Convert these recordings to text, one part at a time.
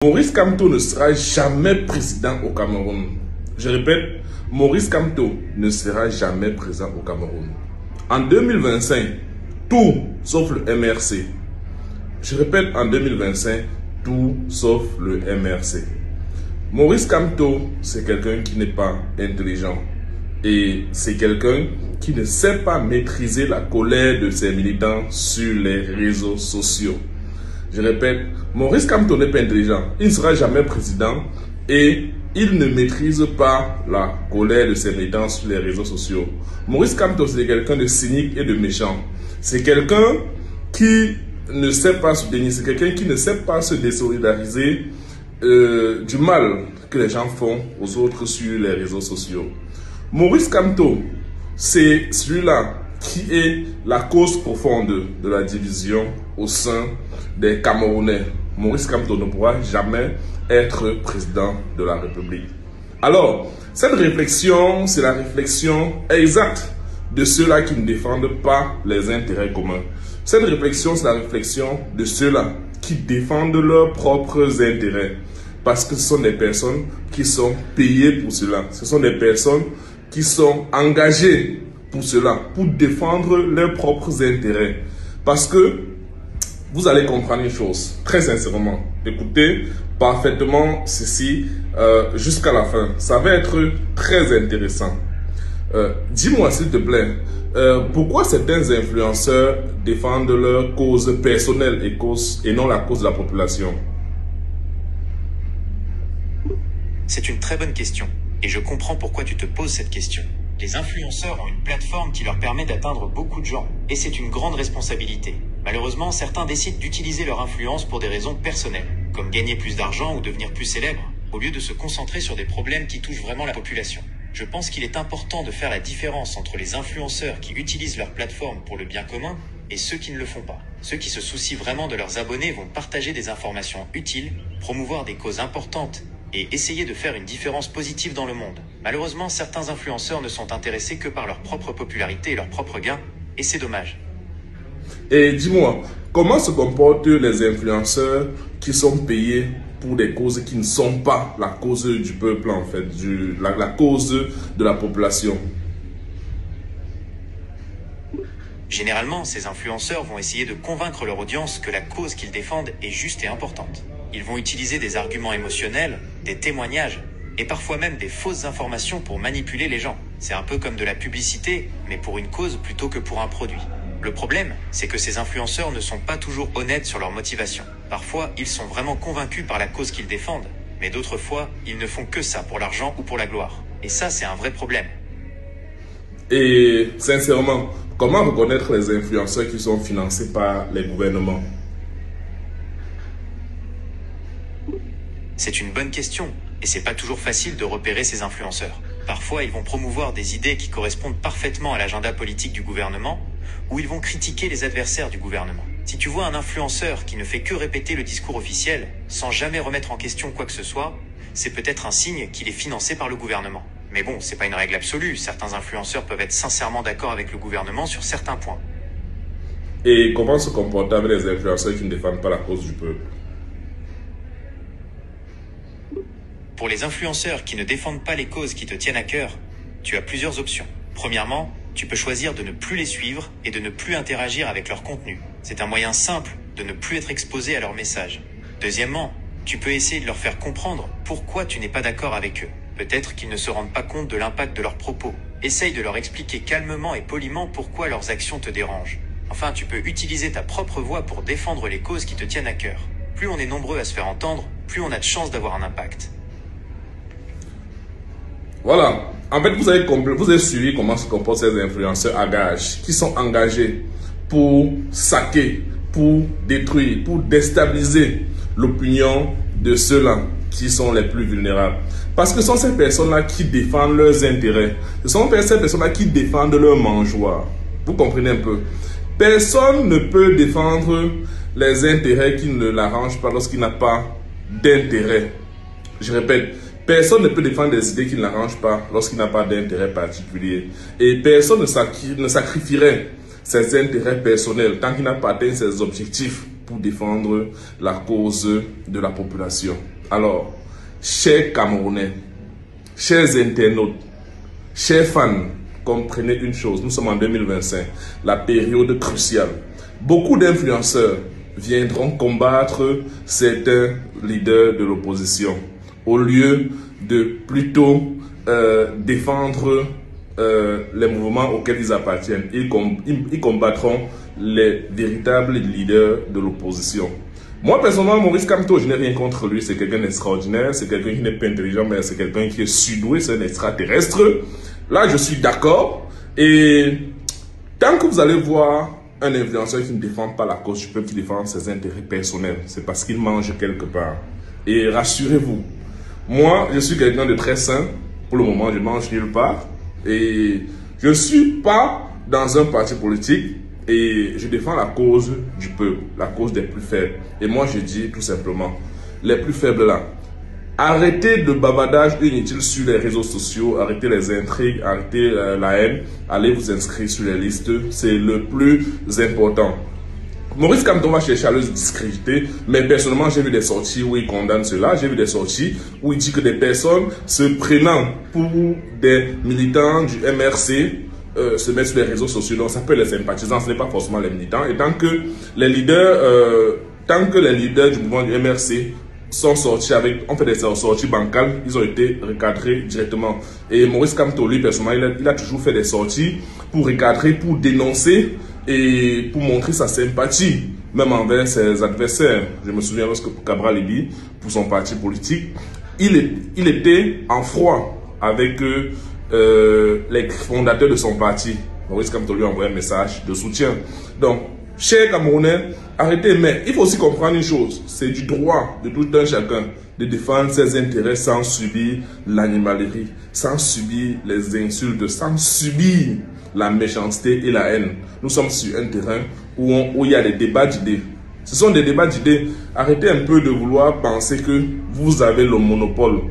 Maurice Kamto ne sera jamais président au Cameroun. Je répète, Maurice Kamto ne sera jamais président au Cameroun. En 2025, tout sauf le MRC. Je répète, en 2025, tout sauf le MRC. Maurice Kamto, c'est quelqu'un qui n'est pas intelligent. Et c'est quelqu'un qui ne sait pas maîtriser la colère de ses militants sur les réseaux sociaux. Je répète, Maurice Kamto n'est pas intelligent. Il ne sera jamais président et il ne maîtrise pas la colère de ses militants sur les réseaux sociaux. Maurice Kamto, c'est quelqu'un de cynique et de méchant. C'est quelqu'un qui ne sait pas se dénier. C'est quelqu'un qui ne sait pas se désolidariser du mal que les gens font aux autres sur les réseaux sociaux. Maurice Kamto, c'est celui-là qui est la cause profonde de la division au sein des Camerounais. Maurice Kamto ne pourra jamais être président de la République. Alors, cette réflexion, c'est la réflexion exacte de ceux-là qui ne défendent pas les intérêts communs. Cette réflexion, c'est la réflexion de ceux-là qui défendent leurs propres intérêts. Parce que ce sont des personnes qui sont payées pour cela. Ce sont des personnes qui sont engagées pour cela, pour défendre leurs propres intérêts. Parce que vous allez comprendre une chose, très sincèrement. Écoutez parfaitement ceci jusqu'à la fin. Ça va être très intéressant. Dis-moi s'il te plaît, pourquoi certains influenceurs défendent leur cause personnelle et non la cause de la population? C'est une très bonne question. Et je comprends pourquoi tu te poses cette question. Les influenceurs ont une plateforme qui leur permet d'atteindre beaucoup de gens. Et c'est une grande responsabilité. Malheureusement, certains décident d'utiliser leur influence pour des raisons personnelles, comme gagner plus d'argent ou devenir plus célèbre, au lieu de se concentrer sur des problèmes qui touchent vraiment la population. Je pense qu'il est important de faire la différence entre les influenceurs qui utilisent leur plateforme pour le bien commun et ceux qui ne le font pas. Ceux qui se soucient vraiment de leurs abonnés vont partager des informations utiles, promouvoir des causes importantes et essayer de faire une différence positive dans le monde. Malheureusement, certains influenceurs ne sont intéressés que par leur propre popularité et leurs propres gains, et c'est dommage. Et dis-moi, comment se comportent les influenceurs qui sont payés pour des causes qui ne sont pas la cause du peuple, en fait, la cause de la population? Généralement, ces influenceurs vont essayer de convaincre leur audience que la cause qu'ils défendent est juste et importante. Ils vont utiliser des arguments émotionnels, des témoignages et parfois même des fausses informations pour manipuler les gens. C'est un peu comme de la publicité, mais pour une cause plutôt que pour un produit. Le problème, c'est que ces influenceurs ne sont pas toujours honnêtes sur leur motivation. Parfois, ils sont vraiment convaincus par la cause qu'ils défendent, mais d'autres fois, ils ne font que ça pour l'argent ou pour la gloire. Et ça, c'est un vrai problème. Et sincèrement, comment reconnaître les influenceurs qui sont financés par les gouvernements? C'est une bonne question, et c'est pas toujours facile de repérer ces influenceurs. Parfois, ils vont promouvoir des idées qui correspondent parfaitement à l'agenda politique du gouvernement, ou ils vont critiquer les adversaires du gouvernement. Si tu vois un influenceur qui ne fait que répéter le discours officiel, sans jamais remettre en question quoi que ce soit, c'est peut-être un signe qu'il est financé par le gouvernement. Mais bon, c'est pas une règle absolue, certains influenceurs peuvent être sincèrement d'accord avec le gouvernement sur certains points. Et comment se comporter avec les influenceurs qui ne défendent pas la cause du peuple? Pour les influenceurs qui ne défendent pas les causes qui te tiennent à cœur, tu as plusieurs options. Premièrement, tu peux choisir de ne plus les suivre et de ne plus interagir avec leur contenu. C'est un moyen simple de ne plus être exposé à leurs messages. Deuxièmement, tu peux essayer de leur faire comprendre pourquoi tu n'es pas d'accord avec eux. Peut-être qu'ils ne se rendent pas compte de l'impact de leurs propos. Essaye de leur expliquer calmement et poliment pourquoi leurs actions te dérangent. Enfin, tu peux utiliser ta propre voix pour défendre les causes qui te tiennent à cœur. Plus on est nombreux à se faire entendre, plus on a de chances d'avoir un impact. Voilà. En fait, vous avez suivi comment se comportent ces influenceurs à gage, qui sont engagés pour saquer, pour détruire, pour déstabiliser l'opinion de ceux-là qui sont les plus vulnérables. Parce que ce sont ces personnes-là qui défendent leurs intérêts. Ce sont ces personnes-là qui défendent leur mangeoire. Vous comprenez un peu? Personne ne peut défendre les intérêts qui ne l'arrangent pas lorsqu'il n'a pas d'intérêt. Je répète, personne ne peut défendre des idées qui ne l'arrangent pas lorsqu'il n'a pas d'intérêt particulier. Et personne ne sacrifierait ses intérêts personnels tant qu'il n'a pas atteint ses objectifs pour défendre la cause de la population. Alors, chers Camerounais, chers internautes, chers fans, comprenez une chose, nous sommes en 2025, la période cruciale. Beaucoup d'influenceurs viendront combattre certains leaders de l'opposition au lieu de plutôt défendre les mouvements auxquels ils appartiennent. Ils combattront les véritables leaders de l'opposition. Moi, personnellement, Maurice Kamto, je n'ai rien contre lui. C'est quelqu'un d'extraordinaire, c'est quelqu'un qui n'est pas intelligent, mais c'est quelqu'un qui est surdoué, c'est un extraterrestre. Là, je suis d'accord. Et tant que vous allez voir un influenceur qui ne défend pas la cause du peuple, qui défend ses intérêts personnels, c'est parce qu'il mange quelque part. Et rassurez-vous, moi, je suis quelqu'un de très sain. Pour le moment, je mange nulle part. Et je ne suis pas dans un parti politique. Et je défends la cause du peuple, la cause des plus faibles. Et moi, je dis tout simplement, les plus faibles là, arrêtez le bavardage inutile sur les réseaux sociaux, arrêtez les intrigues, arrêtez la haine, allez vous inscrire sur les listes, c'est le plus important. Maurice Kamto va chercher à le discréditer, mais personnellement, j'ai vu des sorties où il condamne cela, j'ai vu des sorties où il dit que des personnes se prenant pour des militants du MRC, se mettre sur les réseaux sociaux, donc ça peut les sympathisants, ce n'est pas forcément les militants. Et tant que les leaders du mouvement du MRC sont sortis ont fait des sorties bancales, ils ont été recadrés directement. Et Maurice Kamto, lui, personnellement, il a toujours fait des sorties pour recadrer, pour dénoncer et pour montrer sa sympathie, même envers ses adversaires. Je me souviens lorsque Cabral Libi, pour son parti politique, il était en froid avec les fondateurs de son parti. Maurice Kamto lui a envoyé un message de soutien. Donc, chers Camerounais, arrêtez, mais il faut aussi comprendre une chose, c'est du droit de tout un chacun de défendre ses intérêts sans subir l'animalerie, sans subir les insultes, sans subir la méchanceté et la haine. Nous sommes sur un terrain où il y a des débats d'idées. Ce sont des débats d'idées. Arrêtez un peu de vouloir penser que vous avez le monopole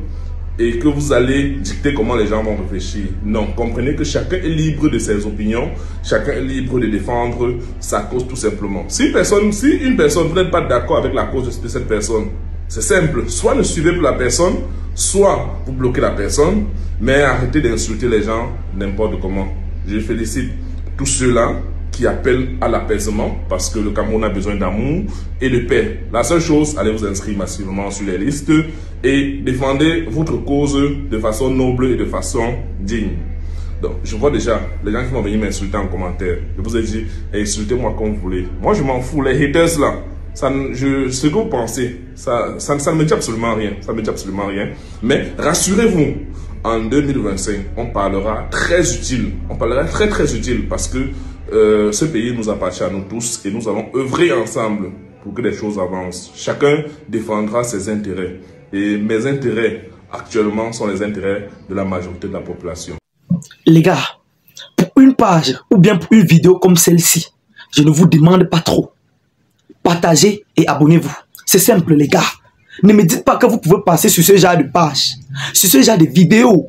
et que vous allez dicter comment les gens vont réfléchir. Non, comprenez que chacun est libre de ses opinions, chacun est libre de défendre sa cause tout simplement. Si une personne, vous n'êtes pas d'accord avec la cause de cette personne, c'est simple, soit ne suivez plus la personne, soit vous bloquez la personne, mais arrêtez d'insulter les gens n'importe comment. Je félicite tous ceux-là qui appellent à l'apaisement parce que le Cameroun a besoin d'amour et de paix. La seule chose, allez vous inscrire massivement sur les listes et défendez votre cause de façon noble et de façon digne. Donc, je vois déjà les gens qui vont venir m'insulter en commentaire. Je vous ai dit, insultez-moi comme vous voulez. Moi, je m'en fous. Les haters là, ce que vous pensez, ça ne me dit absolument rien. Ça ne me dit absolument rien. Mais rassurez-vous, en 2025, on parlera très utile. On parlera très utile parce que ce pays nous appartient à nous tous et nous allons œuvrer ensemble pour que les choses avancent. Chacun défendra ses intérêts. Et mes intérêts actuellement sont les intérêts de la majorité de la population. Les gars, pour une page ou bien pour une vidéo comme celle-ci, je ne vous demande pas trop. Partagez et abonnez-vous. C'est simple les gars. Ne me dites pas que vous pouvez passer sur ce genre de page, sur ce genre de vidéo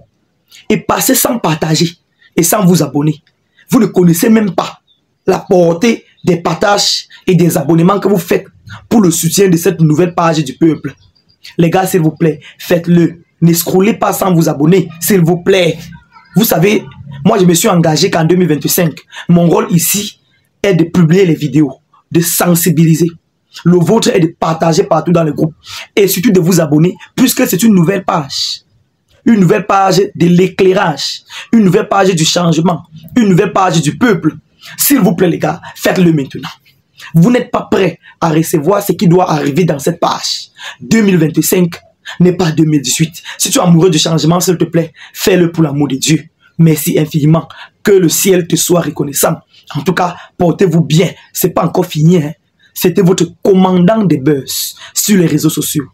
et passer sans partager et sans vous abonner. Vous ne connaissez même pas la portée des partages et des abonnements que vous faites pour le soutien de cette nouvelle page du peuple. Les gars, s'il vous plaît, faites-le. Ne scrollez pas sans vous abonner, s'il vous plaît. Vous savez, moi je me suis engagé qu'en 2025, mon rôle ici est de publier les vidéos, de sensibiliser. Le vôtre est de partager partout dans le groupe et surtout de vous abonner puisque c'est une nouvelle page. Une nouvelle page de l'éclairage, une nouvelle page du changement, une nouvelle page du peuple. S'il vous plaît les gars, faites-le maintenant. Vous n'êtes pas prêts à recevoir ce qui doit arriver dans cette page. 2025 n'est pas 2018. Si tu es amoureux du changement, s'il te plaît, fais-le pour l'amour de Dieu. Merci infiniment. Que le ciel te soit reconnaissant. En tout cas, portez-vous bien. C'est pas encore fini. Hein? C'était votre commandant des buzz sur les réseaux sociaux.